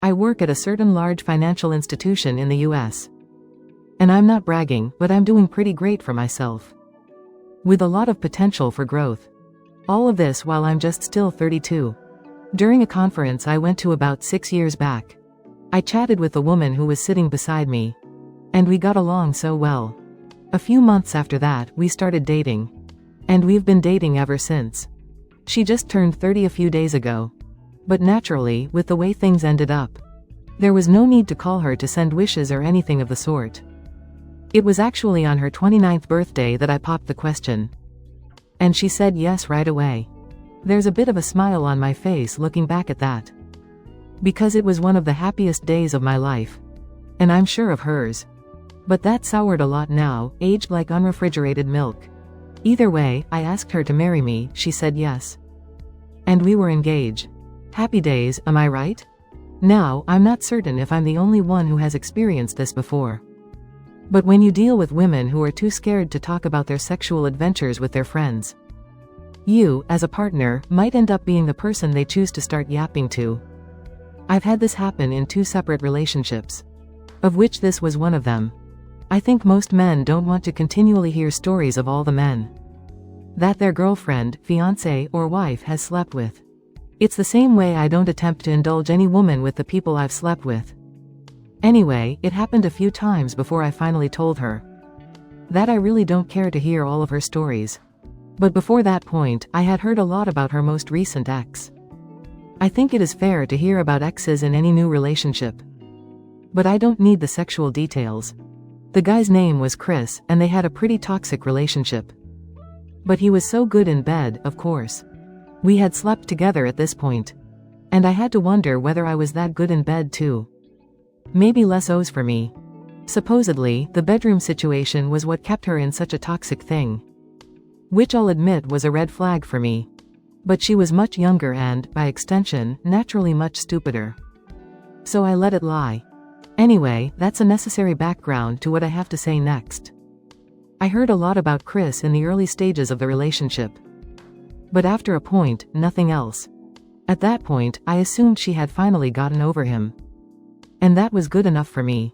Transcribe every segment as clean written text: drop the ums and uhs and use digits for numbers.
I work at a certain large financial institution in the US. And I'm not bragging, but I'm doing pretty great for myself. With a lot of potential for growth. All of this while I'm just still 32. During a conference I went to about 6 years back. I chatted with the woman who was sitting beside me. And we got along so well. A few months after that, we started dating. And we've been dating ever since. She just turned 30 a few days ago. But naturally, with the way things ended up, there was no need to call her to send wishes or anything of the sort. It was actually on her 29th birthday that I popped the question. And she said yes right away. There's a bit of a smile on my face looking back at that. Because it was one of the happiest days of my life. And I'm sure of hers. But that soured a lot now, aged like unrefrigerated milk. Either way, I asked her to marry me, she said yes. And we were engaged. Happy days, am I right? Now, I'm not certain if I'm the only one who has experienced this before. But when you deal with women who are too scared to talk about their sexual adventures with their friends, you, as a partner, might end up being the person they choose to start yapping to. I've had this happen in 2 separate relationships. Of which this was one of them. I think most men don't want to continually hear stories of all the men that their girlfriend, fiancé, or wife has slept with. It's the same way I don't attempt to indulge any woman with the people I've slept with. Anyway, it happened a few times before I finally told her that I really don't care to hear all of her stories. But before that point, I had heard a lot about her most recent ex. I think it is fair to hear about exes in any new relationship. But I don't need the sexual details. The guy's name was Chris, and they had a pretty toxic relationship. But he was so good in bed, of course. We had slept together at this point. And I had to wonder whether I was that good in bed too. Maybe less O's for me. Supposedly, the bedroom situation was what kept her in such a toxic thing. Which I'll admit was a red flag for me. But she was much younger and, by extension, naturally much stupider. So I let it lie. Anyway, that's a necessary background to what I have to say next. I heard a lot about Chris in the early stages of the relationship. But after a point, nothing else. At that point, I assumed she had finally gotten over him. And that was good enough for me.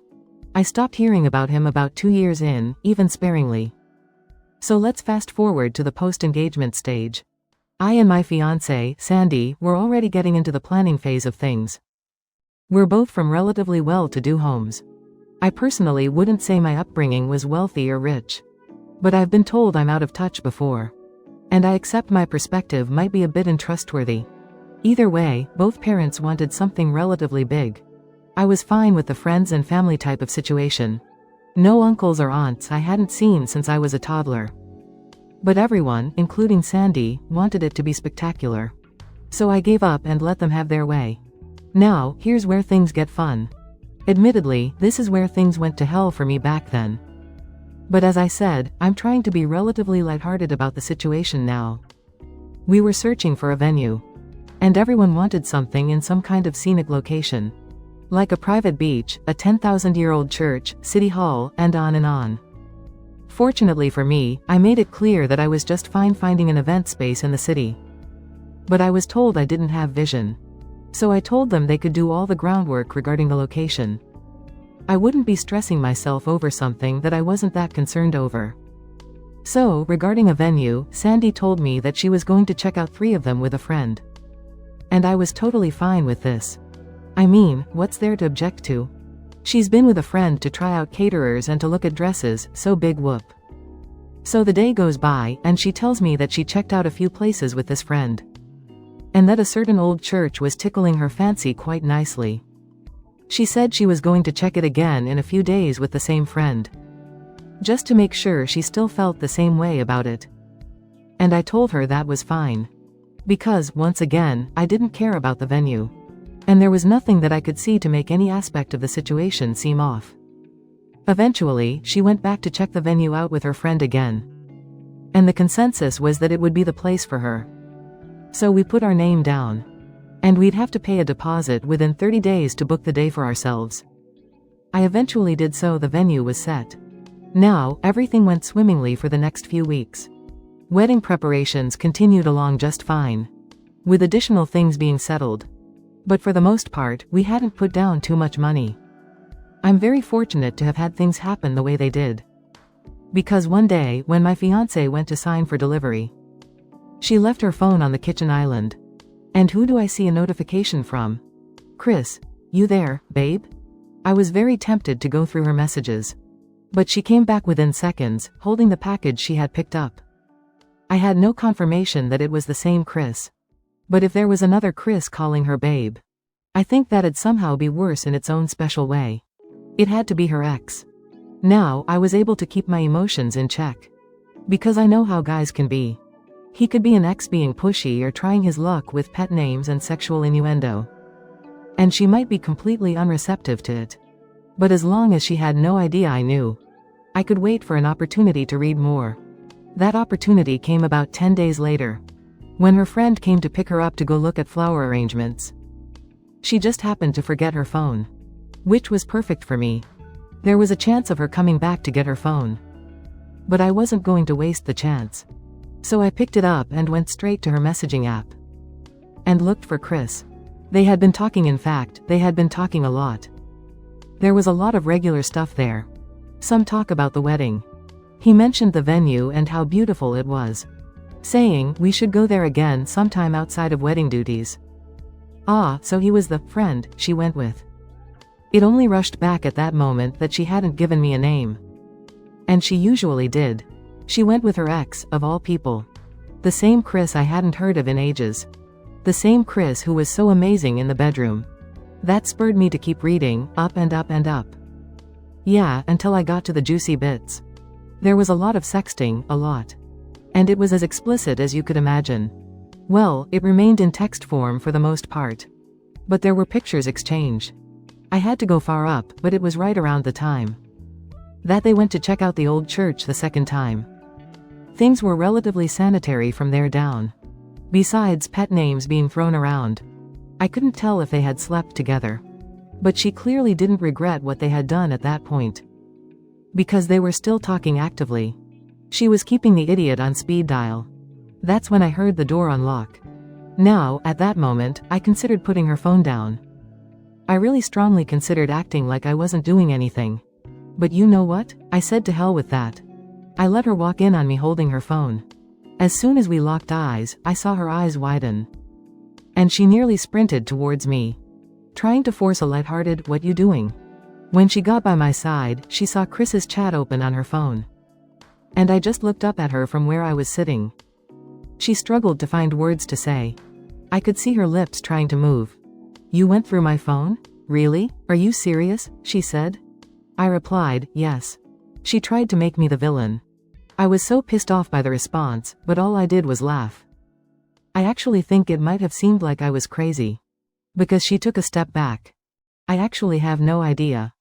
I stopped hearing about him about 2 years in, even sparingly. So let's fast forward to the post-engagement stage. I and my fiancée, Sandy, were already getting into the planning phase of things. We're both from relatively well-to-do homes. I personally wouldn't say my upbringing was wealthy or rich. But I've been told I'm out of touch before. And I accept my perspective might be a bit untrustworthy. Either way, both parents wanted something relatively big. I was fine with the friends and family type of situation. No uncles or aunts I hadn't seen since I was a toddler. But everyone, including Sandy, wanted it to be spectacular. So I gave up and let them have their way. Now, here's where things get fun. Admittedly, this is where things went to hell for me back then. But as I said, I'm trying to be relatively lighthearted about the situation now. We were searching for a venue. And everyone wanted something in some kind of scenic location. Like a private beach, a 10,000-year-old church, city hall, and on and on. Fortunately for me, I made it clear that I was just fine finding an event space in the city. But I was told I didn't have vision. So I told them they could do all the groundwork regarding the location. I wouldn't be stressing myself over something that I wasn't that concerned over. So, regarding a venue, Sandy told me that she was going to check out 3 of them with a friend. And I was totally fine with this. I mean, what's there to object to? She's been with a friend to try out caterers and to look at dresses, so big whoop. So the day goes by, and she tells me that she checked out a few places with this friend. And that a certain old church was tickling her fancy quite nicely. She said she was going to check it again in a few days with the same friend. Just to make sure she still felt the same way about it. And I told her that was fine. Because, once again, I didn't care about the venue. And there was nothing that I could see to make any aspect of the situation seem off. Eventually, she went back to check the venue out with her friend again. And the consensus was that it would be the place for her. So we put our name down. And we'd have to pay a deposit within 30 days to book the day for ourselves. I eventually did, so the venue was set. Now, everything went swimmingly for the next few weeks. Wedding preparations continued along just fine. With additional things being settled. But for the most part, we hadn't put down too much money. I'm very fortunate to have had things happen the way they did. Because one day, when my fiancée went to sign for delivery, she left her phone on the kitchen island. And who do I see a notification from? Chris, you there, babe? I was very tempted to go through her messages. But she came back within seconds, holding the package she had picked up. I had no confirmation that it was the same Chris. But if there was another Chris calling her babe, I think that'd somehow be worse in its own special way. It had to be her ex. Now, I was able to keep my emotions in check. Because I know how guys can be. He could be an ex being pushy or trying his luck with pet names and sexual innuendo. And she might be completely unreceptive to it. But as long as she had no idea I knew, I could wait for an opportunity to read more. That opportunity came about 10 days later, when her friend came to pick her up to go look at flower arrangements. She just happened to forget her phone. Which was perfect for me. There was a chance of her coming back to get her phone. But I wasn't going to waste the chance. So I picked it up and went straight to her messaging app. And looked for Chris. They had been talking, in fact, they had been talking a lot. There was a lot of regular stuff there. Some talk about the wedding. He mentioned the venue and how beautiful it was, saying we should go there again sometime outside of wedding duties. Ah, so he was the friend she went with. It only rushed back at that moment that she hadn't given me a name. And she usually did. She went with her ex, of all people. The same Chris I hadn't heard of in ages. The same Chris who was so amazing in the bedroom. That spurred me to keep reading, up and up and up. Yeah, until I got to the juicy bits. There was a lot of sexting, a lot. And it was as explicit as you could imagine. Well, it remained in text form for the most part. But there were pictures exchanged. I had to go far up, but it was right around the time that they went to check out the old church the second time. Things were relatively sanitary from there down. Besides pet names being thrown around, I couldn't tell if they had slept together. But she clearly didn't regret what they had done at that point. Because they were still talking actively. She was keeping the idiot on speed dial. That's when I heard the door unlock. Now, at that moment, I considered putting her phone down. I really strongly considered acting like I wasn't doing anything. But you know what? I said to hell with that. I let her walk in on me holding her phone. As soon as we locked eyes, I saw her eyes widen. And she nearly sprinted towards me, trying to force a lighthearted, "What you doing?" When she got by my side, she saw Chris's chat open on her phone. And I just looked up at her from where I was sitting. She struggled to find words to say. I could see her lips trying to move. "You went through my phone? Really? Are you serious?" she said. I replied, "Yes." She tried to make me the villain. I was so pissed off by the response, but all I did was laugh. I actually think it might have seemed like I was crazy. Because she took a step back. I actually have no idea.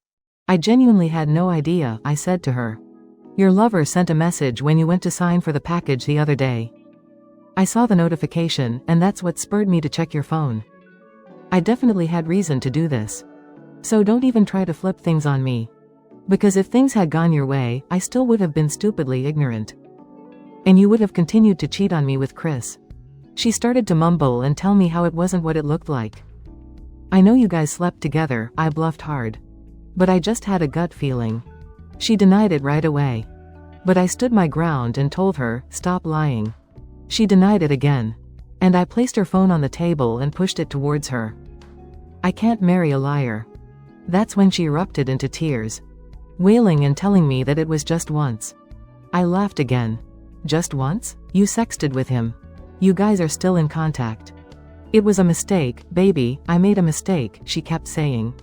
I genuinely had no idea, I said to her. Your lover sent a message when you went to sign for the package the other day. I saw the notification, and that's what spurred me to check your phone. I definitely had reason to do this. So don't even try to flip things on me. Because if things had gone your way, I still would have been stupidly ignorant. And you would have continued to cheat on me with Chris. She started to mumble and tell me how it wasn't what it looked like. I know you guys slept together, I bluffed hard. But I just had a gut feeling. She denied it right away. But I stood my ground and told her, stop lying. She denied it again. And I placed her phone on the table and pushed it towards her. I can't marry a liar. That's when she erupted into tears, wailing and telling me that it was just once. I laughed again. Just once? You sexted with him. You guys are still in contact. It was a mistake, baby, I made a mistake, she kept saying.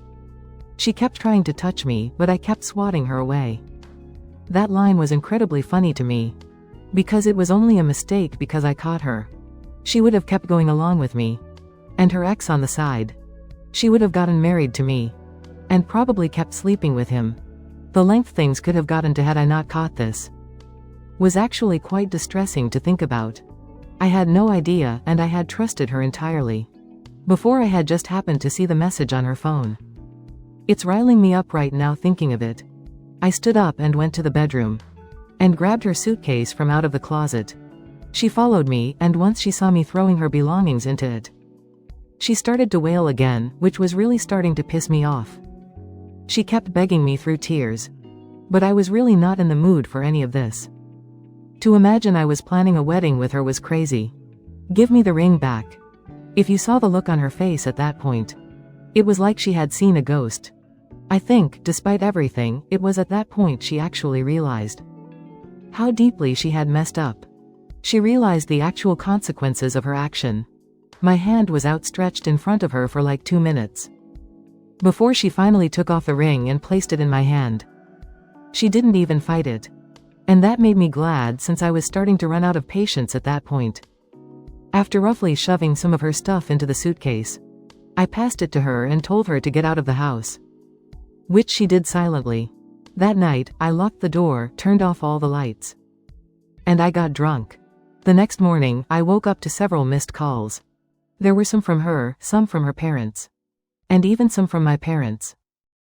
She kept trying to touch me, but I kept swatting her away. That line was incredibly funny to me. Because it was only a mistake because I caught her. She would have kept going along with me. And her ex on the side. She would have gotten married to me. And probably kept sleeping with him. The length things could have gotten to had I not caught this. Was actually quite distressing to think about. I had no idea, and I had trusted her entirely. Before I had just happened to see the message on her phone. It's riling me up right now thinking of it. I stood up and went to the bedroom. And grabbed her suitcase from out of the closet. She followed me, and once she saw me throwing her belongings into it, She started to wail again, which was really starting to piss me off. She kept begging me through tears. But I was really not in the mood for any of this. To imagine I was planning a wedding with her was crazy. Give me the ring back. If you saw the look on her face at that point, it was like she had seen a ghost. I think, despite everything, it was at that point she actually realized how deeply she had messed up. She realized the actual consequences of her action. My hand was outstretched in front of her for like 2 minutes, before she finally took off the ring and placed it in my hand. She didn't even fight it. And that made me glad, since I was starting to run out of patience at that point. After roughly shoving some of her stuff into the suitcase, I passed it to her and told her to get out of the house, which she did silently. That night, I locked the door, turned off all the lights, and I got drunk. The next morning, I woke up to several missed calls. There were some from her, some from her parents, and even some from my parents.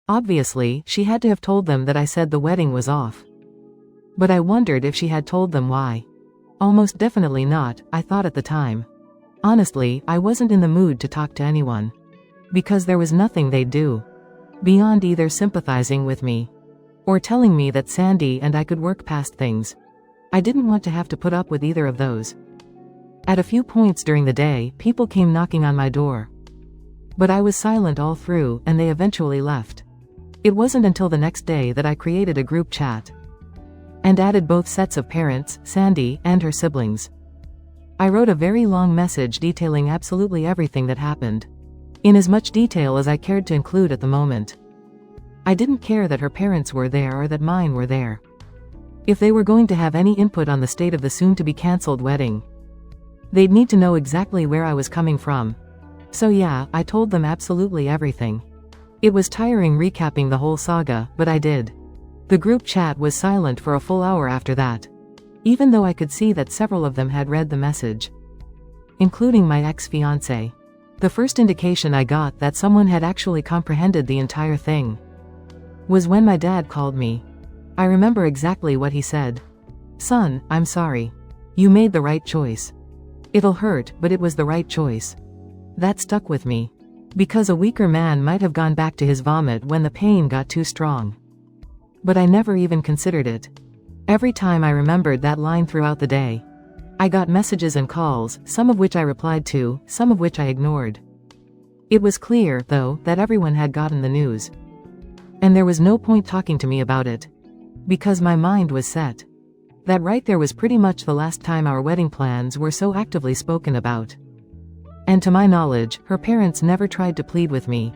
Obviously, she had to have told them that I said the wedding was off. But I wondered if she had told them why. Almost definitely not, I thought at the time. Honestly, I wasn't in the mood to talk to anyone, because there was nothing they'd do beyond either sympathizing with me or telling me that Sandy and I could work past things. I didn't want to have to put up with either of those. At a few points during the day, people came knocking on my door, but I was silent all through, and they eventually left. It wasn't until the next day that I created a group chat and added both sets of parents, Sandy, and her siblings. I wrote a very long message detailing absolutely everything that happened, in as much detail as I cared to include at the moment. I didn't care that her parents were there or that mine were there. If they were going to have any input on the state of the soon-to-be-cancelled wedding, they'd need to know exactly where I was coming from. So yeah, I told them absolutely everything. It was tiring recapping the whole saga, but I did. The group chat was silent for a full hour after that, even though I could see that several of them had read the message, including my ex-fiancé. The first indication I got that someone had actually comprehended the entire thing was when my dad called me. I remember exactly what he said. "Son, I'm sorry. You made the right choice. It'll hurt, but it was the right choice." That stuck with me, because a weaker man might have gone back to his vomit when the pain got too strong. But I never even considered it. Every time I remembered that line throughout the day, I got messages and calls, some of which I replied to, some of which I ignored. It was clear, though, that everyone had gotten the news, and there was no point talking to me about it, because my mind was set. That right there was pretty much the last time our wedding plans were so actively spoken about. And to my knowledge, her parents never tried to plead with me,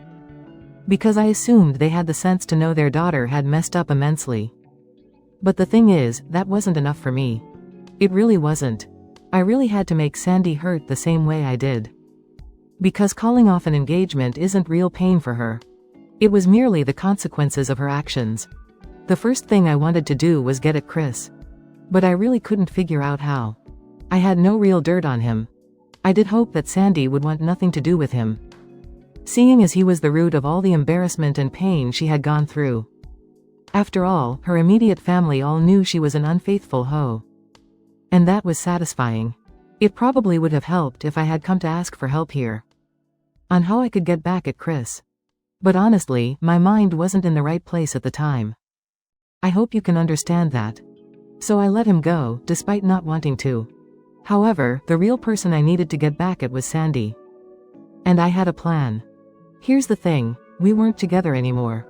because I assumed they had the sense to know their daughter had messed up immensely. But the thing is, that wasn't enough for me. It really wasn't. I really had to make Sandy hurt the same way I did. Because calling off an engagement isn't real pain for her. It was merely the consequences of her actions. The first thing I wanted to do was get at Chris, but I really couldn't figure out how. I had no real dirt on him. I did hope that Sandy would want nothing to do with him, seeing as he was the root of all the embarrassment and pain she had gone through. After all, her immediate family all knew she was an unfaithful hoe. And that was satisfying. It probably would have helped if I had come to ask for help here on how I could get back at Chris. But honestly, my mind wasn't in the right place at the time. I hope you can understand that. So I let him go, despite not wanting to. However, the real person I needed to get back at was Sandy. And I had a plan. Here's the thing, we weren't together anymore.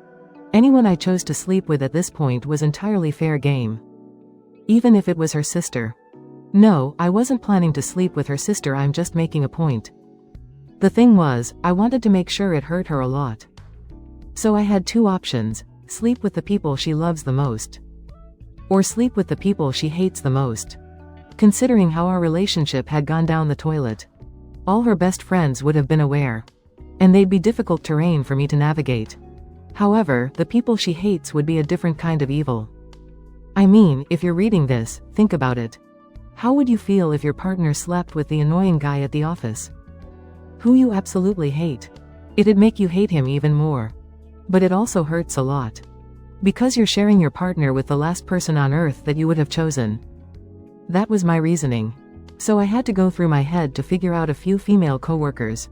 Anyone I chose to sleep with at this point was entirely fair game, even if it was her sister. No, I wasn't planning to sleep with her sister, I'm just making a point. The thing was, I wanted to make sure it hurt her a lot. So I had two options: sleep with the people she loves the most, or sleep with the people she hates the most. Considering how our relationship had gone down the toilet, all her best friends would have been aware, and they'd be difficult terrain for me to navigate. However, the people she hates would be a different kind of evil. I mean, if you're reading this, think about it. How would you feel if your partner slept with the annoying guy at the office, who you absolutely hate? It'd make you hate him even more. But it also hurts a lot, because you're sharing your partner with the last person on earth that you would have chosen. That was my reasoning. So I had to go through my head to figure out a few female coworkers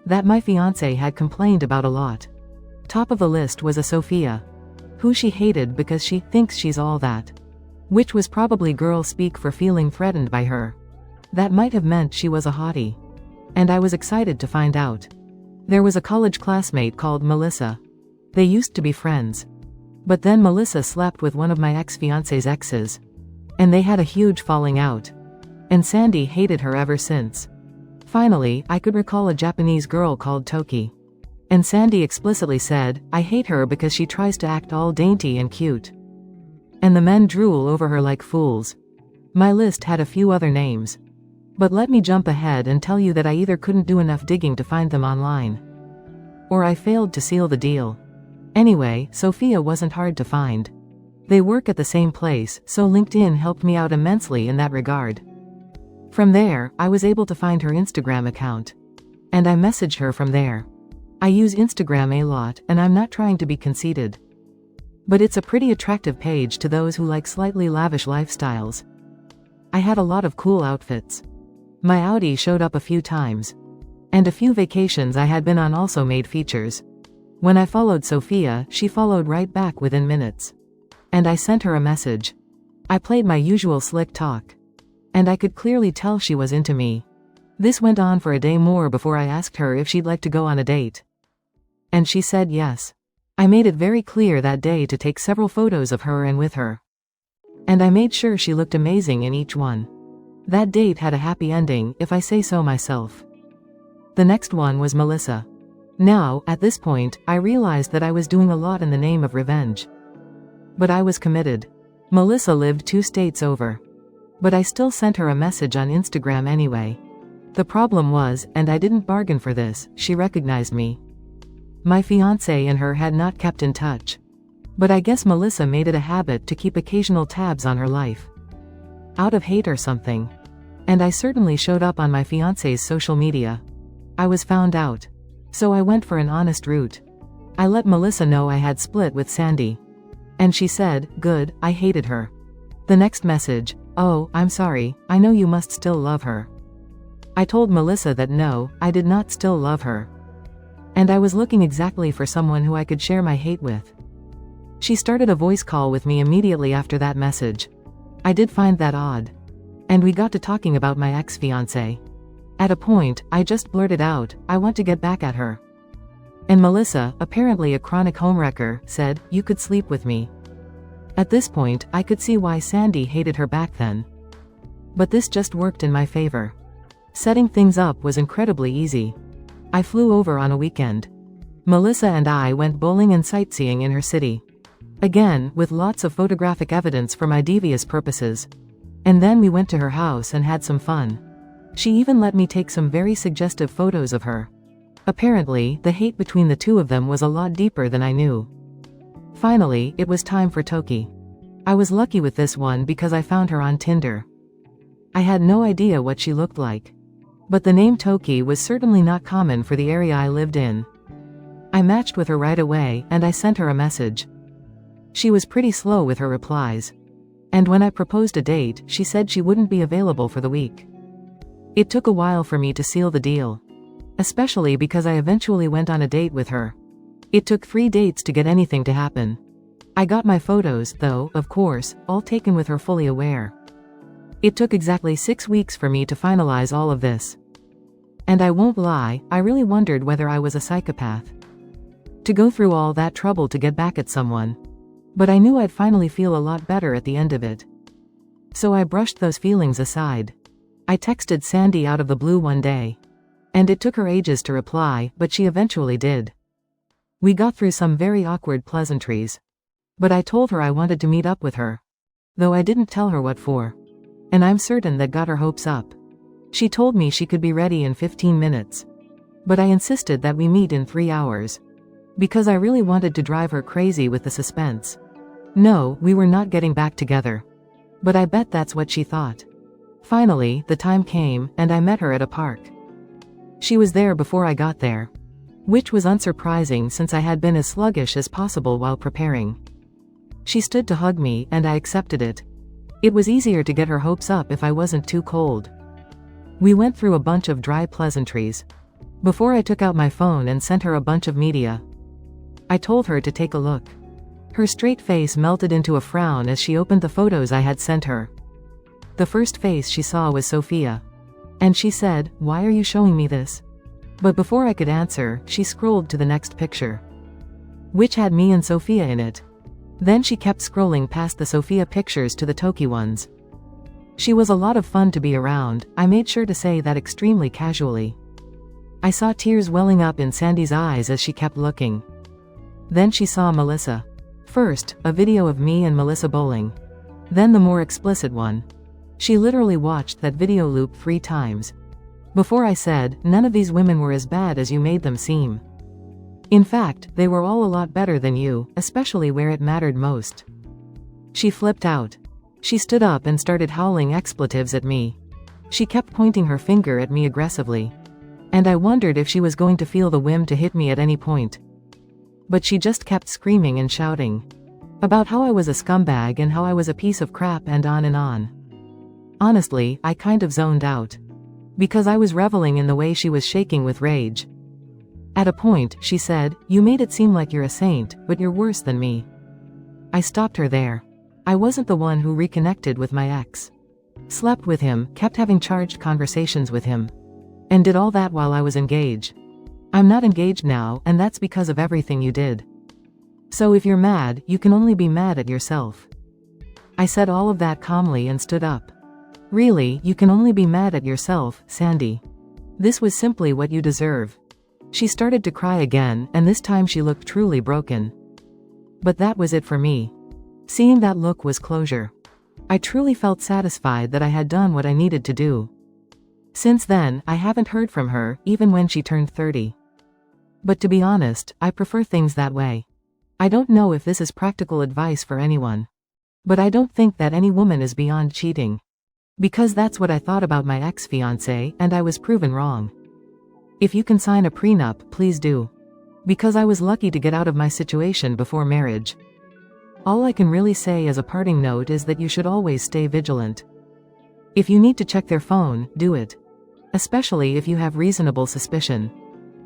that my fiancé had complained about a lot. Top of the list was a Sophia, who she hated because she thinks she's all that. Which was probably girl speak for feeling threatened by her. That might have meant she was a hottie. And I was excited to find out. There was a college classmate called Melissa. They used to be friends. But then Melissa slept with one of my ex-fiancé's exes. And they had a huge falling out. And Sandy hated her ever since. Finally, I could recall a Japanese girl called Toki. And Sandy explicitly said, "I hate her because she tries to act all dainty and cute. And the men drool over her like fools." My list had a few other names. But let me jump ahead and tell you that I either couldn't do enough digging to find them online, or I failed to seal the deal. Anyway, Sophia wasn't hard to find. They work at the same place, so LinkedIn helped me out immensely in that regard. From there, I was able to find her Instagram account. And I messaged her from there. I use Instagram a lot, and I'm not trying to be conceited. But it's a pretty attractive page to those who like slightly lavish lifestyles. I had a lot of cool outfits. My Audi showed up a few times. And a few vacations I had been on also made features. When I followed Sophia, she followed right back within minutes. And I sent her a message. I played my usual slick talk. And I could clearly tell she was into me. This went on for a day more before I asked her if she'd like to go on a date. And she said yes. I made it very clear that day to take several photos of her and with her. And I made sure she looked amazing in each one. That date had a happy ending, if I say so myself. The next one was Melissa. Now, at this point, I realized that I was doing a lot in the name of revenge. But I was committed. Melissa lived 2 states over. But I still sent her a message on Instagram anyway. The problem was, and I didn't bargain for this, she recognized me. My fiancé and her had not kept in touch. But I guess Melissa made it a habit to keep occasional tabs on her life. Out of hate or something. And I certainly showed up on my fiancé's social media. I was found out. So I went for an honest route. I let Melissa know I had split with Sandy. And she said, "Good, I hated her." The next message, "Oh, I'm sorry, I know you must still love her." I told Melissa that no, I did not still love her. And I was looking exactly for someone who I could share my hate with. She started a voice call with me immediately after that message. I did find that odd. And we got to talking about my ex-fiancé. At a point, I just blurted out, "I want to get back at her." And Melissa, apparently a chronic homewrecker, said, "You could sleep with me." At this point, I could see why Sandy hated her back then. But this just worked in my favor. Setting things up was incredibly easy. I flew over on a weekend. Melissa and I went bowling and sightseeing in her city. Again, with lots of photographic evidence for my devious purposes. And then we went to her house and had some fun. She even let me take some very suggestive photos of her. Apparently, the hate between the two of them was a lot deeper than I knew. Finally, it was time for Toki. I was lucky with this one because I found her on Tinder. I had no idea what she looked like. But the name Toki was certainly not common for the area I lived in. I matched with her right away, and I sent her a message. She was pretty slow with her replies. And when I proposed a date, she said she wouldn't be available for the week. It took a while for me to seal the deal. Especially because I eventually went on a date with her. It took 3 dates to get anything to happen. I got my photos, though, of course, all taken with her fully aware. It took exactly 6 weeks for me to finalize all of this. And I won't lie, I really wondered whether I was a psychopath. To go through all that trouble to get back at someone. But I knew I'd finally feel a lot better at the end of it. So I brushed those feelings aside. I texted Sandy out of the blue one day. And it took her ages to reply, but she eventually did. We got through some very awkward pleasantries. But I told her I wanted to meet up with her. Though I didn't tell her what for. And I'm certain that got her hopes up. She told me she could be ready in 15 minutes. But I insisted that we meet in 3 hours. Because I really wanted to drive her crazy with the suspense. No, we were not getting back together. But I bet that's what she thought. Finally, the time came, and I met her at a park. She was there before I got there. Which was unsurprising since I had been as sluggish as possible while preparing. She stood to hug me, and I accepted it. It was easier to get her hopes up if I wasn't too cold. We went through a bunch of dry pleasantries. Before I took out my phone and sent her a bunch of media. I told her to take a look. Her straight face melted into a frown as she opened the photos I had sent her. The first face she saw was Sophia. And she said, "Why are you showing me this?" But before I could answer, she scrolled to the next picture, which had me and Sophia in it. Then she kept scrolling past the Sophia pictures to the Toki ones. She was a lot of fun to be around, I made sure to say that extremely casually. I saw tears welling up in Sandy's eyes as she kept looking. Then she saw Melissa. First, a video of me and Melissa bowling. Then the more explicit one. She literally watched that video loop 3 times. Before I said, "None of these women were as bad as you made them seem. In fact, they were all a lot better than you, especially where it mattered most." She flipped out. She stood up and started howling expletives at me. She kept pointing her finger at me aggressively. And I wondered if she was going to feel the whim to hit me at any point. But she just kept screaming and shouting. About how I was a scumbag and how I was a piece of crap and on and on. Honestly, I kind of zoned out. Because I was reveling in the way she was shaking with rage. At a point, she said, "You made it seem like you're a saint, but you're worse than me." I stopped her there. I wasn't the one who reconnected with my ex. Slept with him, kept having charged conversations with him. And did all that while I was engaged. I'm not engaged now, and that's because of everything you did. So if you're mad, you can only be mad at yourself. I said all of that calmly and stood up. Really, you can only be mad at yourself, Sandy. This was simply what you deserve. She started to cry again, and this time she looked truly broken. But that was it for me. Seeing that look was closure. I truly felt satisfied that I had done what I needed to do. Since then, I haven't heard from her, even when she turned 30. But to be honest, I prefer things that way. I don't know if this is practical advice for anyone. But I don't think that any woman is beyond cheating. Because that's what I thought about my ex-fiancé, and I was proven wrong. If you can sign a prenup, please do. Because I was lucky to get out of my situation before marriage. All I can really say as a parting note is that you should always stay vigilant. If you need to check their phone, do it. Especially if you have reasonable suspicion.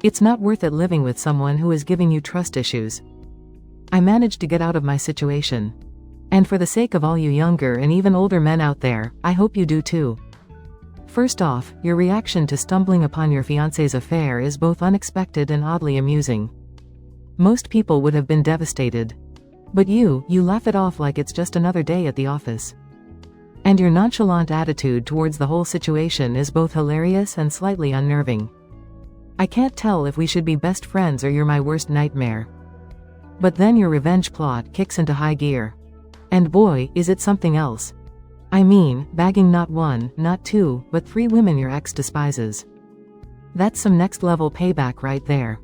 It's not worth it living with someone who is giving you trust issues. I managed to get out of my situation. And for the sake of all you younger and even older men out there, I hope you do too. First off, your reaction to stumbling upon your fiancé's affair is both unexpected and oddly amusing. Most people would have been devastated. But you laugh it off like it's just another day at the office. And your nonchalant attitude towards the whole situation is both hilarious and slightly unnerving. I can't tell if we should be best friends or you're my worst nightmare. But then your revenge plot kicks into high gear. And boy, is it something else. I mean, bagging not 1, not 2, but 3 women your ex despises. That's some next level payback right there.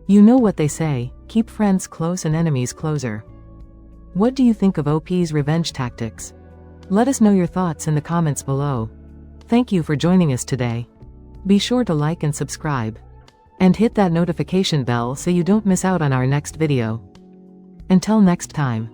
You know what they say, keep friends close and enemies closer. What do you think of OP's revenge tactics? Let us know your thoughts in the comments below. Thank you for joining us today. Be sure to like and subscribe. And hit that notification bell so you don't miss out on our next video. Until next time.